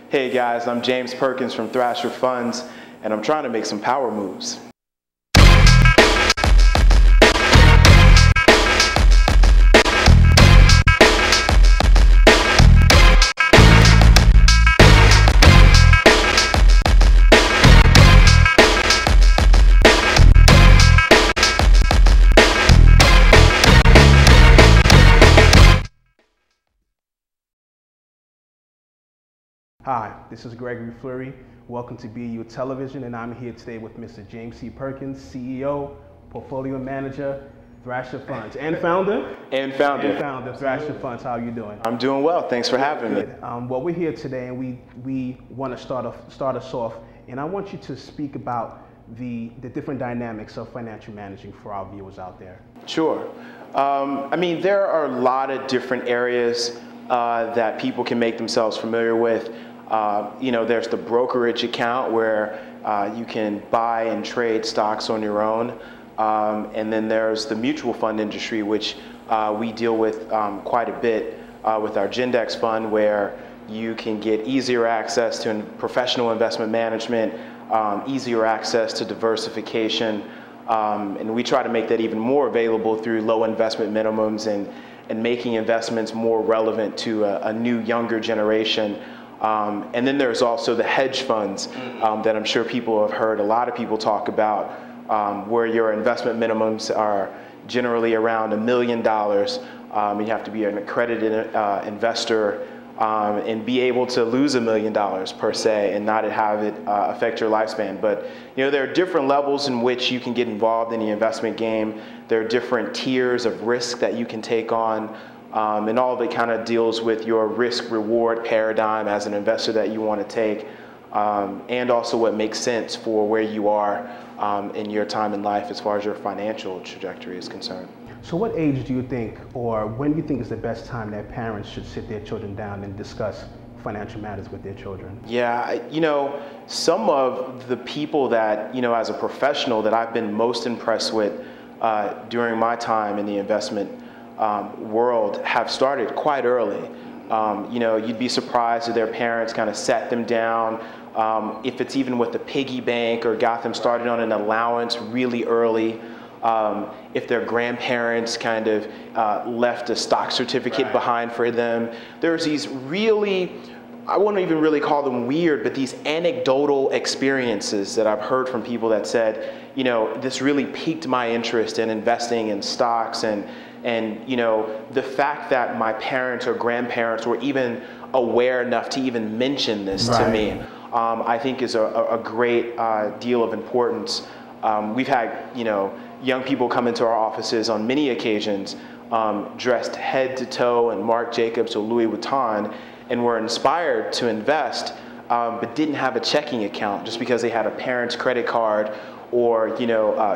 Hey guys, I'm James Perkins from Thrasher Funds, and I'm trying to make some power moves. Hi, this is Gregory Fleury. Welcome to BU Television, and I'm here today with Mr. James C. Perkins, CEO, Portfolio Manager, Thrasher Funds, and founder? And founder of Thrasher Funds. How are you doing? I'm doing well. Thanks for having me. Well, we're here today, and we want to start us off, and I want you to speak about the different dynamics of financial managing for our viewers out there. Sure. I mean, there are a lot of different areas that people can make themselves familiar with. There's the brokerage account where you can buy and trade stocks on your own. And then there's the mutual fund industry, which we deal with quite a bit with our Gendex fund, where you can get easier access to professional investment management, easier access to diversification. And we try to make that even more available through low investment minimums and making investments more relevant to a new, younger generation. And then there's also the hedge funds that I'm sure people have heard a lot of people talk about, where your investment minimums are generally around $1 million. You have to be an accredited investor and be able to lose $1 million per se and not have it affect your lifespan. But there are different levels in which you can get involved in the investment game. There are different tiers of risk that you can take on. And all of it kind of deals with your risk-reward paradigm as an investor that you want to take, and also what makes sense for where you are in your time in life as far as your financial trajectory is concerned. So what age do you think, or when do you think is the best time that parents should sit their children down and discuss financial matters with their children? Yeah, some of the people that, as a professional that I've been most impressed with during my time in the investment world have started quite early. You'd be surprised if their parents kind of sat them down, if it's even with a piggy bank, or got them started on an allowance really early. If their grandparents kind of left a stock certificate behind for them. There's these really, I wouldn't even really call them weird, but these anecdotal experiences that I've heard from people that said, this really piqued my interest in investing in stocks, and the fact that my parents or grandparents were even aware enough to even mention this to me, I think is a great deal of importance. We've had, young people come into our offices on many occasions dressed head to toe in Marc Jacobs or Louis Vuitton, and were inspired to invest, but didn't have a checking account just because they had a parent's credit card or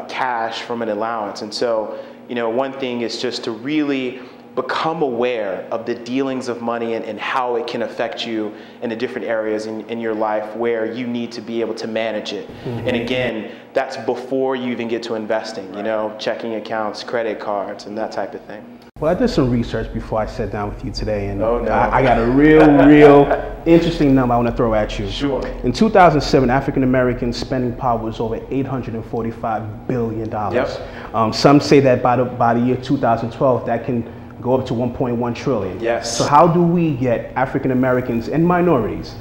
cash from an allowance. And so one thing is just to really become aware of the dealings of money and how it can affect you in the different areas in your life where you need to be able to manage it. Mm-hmm. And again, that's before you even get to investing, checking accounts, credit cards, and that type of thing. Well, I did some research before I sat down with you today, and I got a real interesting number I want to throw at you. Sure. In 2007, African American spending power was over $845 billion. Yep. Some say that by the year 2012, that can go up to 1.1 trillion. Yes. So how do we get African Americans and minorities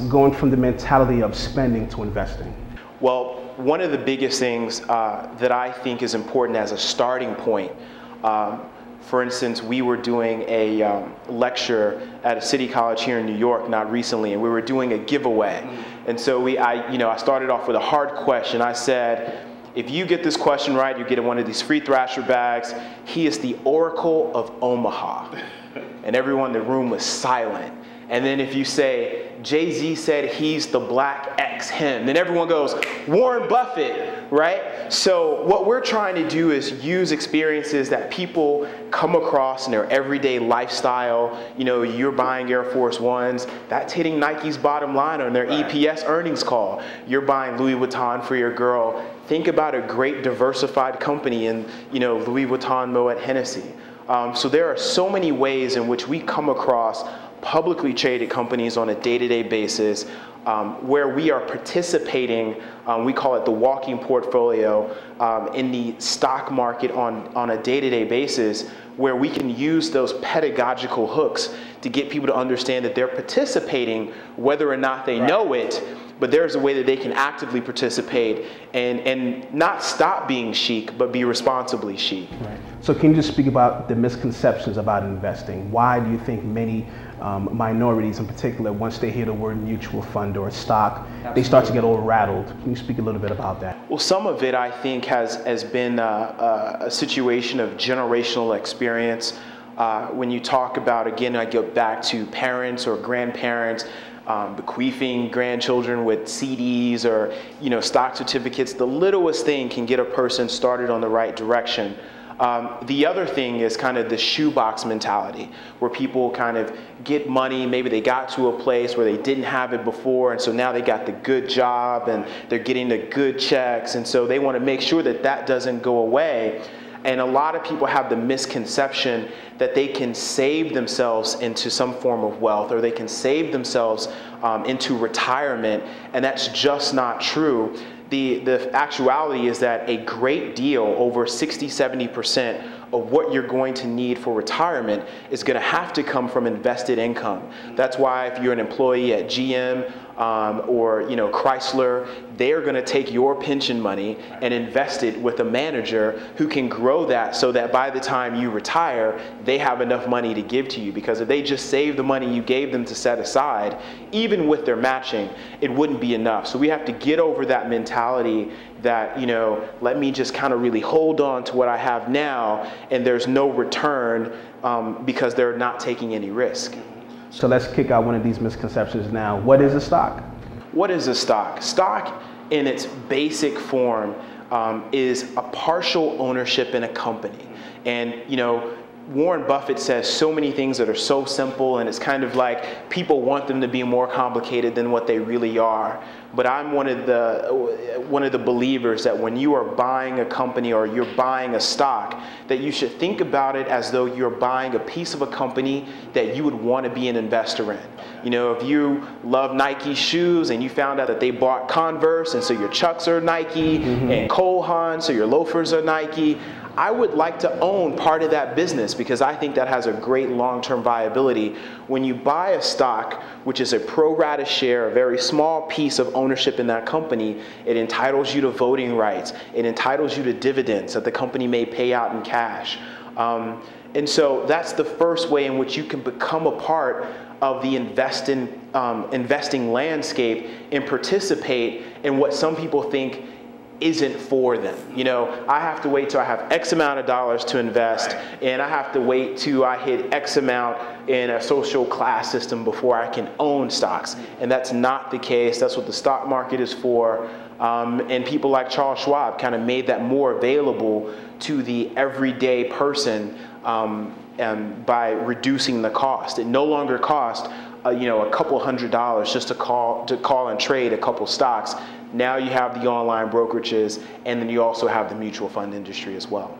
going from the mentality of spending to investing? Well, one of the biggest things that I think is important as a starting point, for instance, we were doing a lecture at a city college here in New York not recently, and we were doing a giveaway. And so I started off with a hard question. I said, if you get this question right, you get one of these free Thrasher bags. He is the Oracle of Omaha. And everyone in the room was silent. And then if you say, Jay-Z said he's the black X him, then everyone goes, Warren Buffett, right? So what we're trying to do is use experiences that people come across in their everyday lifestyle. You're buying Air Force Ones, that's hitting Nike's bottom line on their EPS earnings call. You're buying Louis Vuitton for your girl. Think about a great diversified company in, Louis Vuitton, Moet Hennessy. So there are so many ways in which we come across publicly traded companies on a day-to-day basis, where we are participating, we call it the walking portfolio, in the stock market on a day-to-day basis, where we can use those pedagogical hooks to get people to understand that they're participating whether or not they know it, but there's a way that they can actively participate and not stop being chic, but be responsibly chic. Right. So can you just speak about the misconceptions about investing? Why do you think many minorities in particular, once they hear the word mutual fund or stock, they start to get all rattled? Can you speak a little bit about that? Well, some of it, I think, has been a situation of generational experience. When you talk about, again, I go back to parents or grandparents bequeathing grandchildren with CDs or stock certificates, the littlest thing can get a person started on the right direction. The other thing is kind of the shoebox mentality, where people kind of get money, maybe they got to a place where they didn't have it before, and so now they got the good job and they're getting the good checks, and so they want to make sure that that doesn't go away. And a lot of people have the misconception that they can save themselves into some form of wealth, or they can save themselves into retirement, and that's just not true. The actuality is that a great deal, over 60–70% of what you're going to need for retirement is going to have to come from invested income. That's why if you're an employee at GM or Chrysler, they are going to take your pension money and invest it with a manager who can grow that so that by the time you retire, they have enough money to give to you. Because if they just save the money you gave them to set aside, even with their matching, it wouldn't be enough. So we have to get over that mentality that, let me just kind of really hold on to what I have now, and there's no return because they're not taking any risk. So let's kick out one of these misconceptions now. What is a stock? What is a stock? Stock, in its basic form, is a partial ownership in a company. And, Warren Buffett says so many things that are so simple, and it's kind of like people want them to be more complicated than what they really are. But I'm one of the believers that when you are buying a company or you're buying a stock, that you should think about it as though you're buying a piece of a company that you would want to be an investor in. If you love Nike shoes and you found out that they bought Converse, and so your Chucks are Nike, and Cole Haan, so your loafers are Nike, I would like to own part of that business because I think that has a great long-term viability. When you buy a stock, which is a pro rata share, a very small piece of ownership in that company, it entitles you to voting rights. It entitles you to dividends that the company may pay out in cash. And so that's the first way in which you can become a part of the investing landscape and participate in what some people think isn't for them. I have to wait till I have X amount of dollars to invest, and I have to wait till I hit X amount in a social class system before I can own stocks. And that's not the case. That's what the stock market is for. And people like Charles Schwab kind of made that more available to the everyday person by reducing the cost. It no longer costs a couple $100s just to call and trade a couple stocks. Now you have the online brokerages, and then you also have the mutual fund industry as well.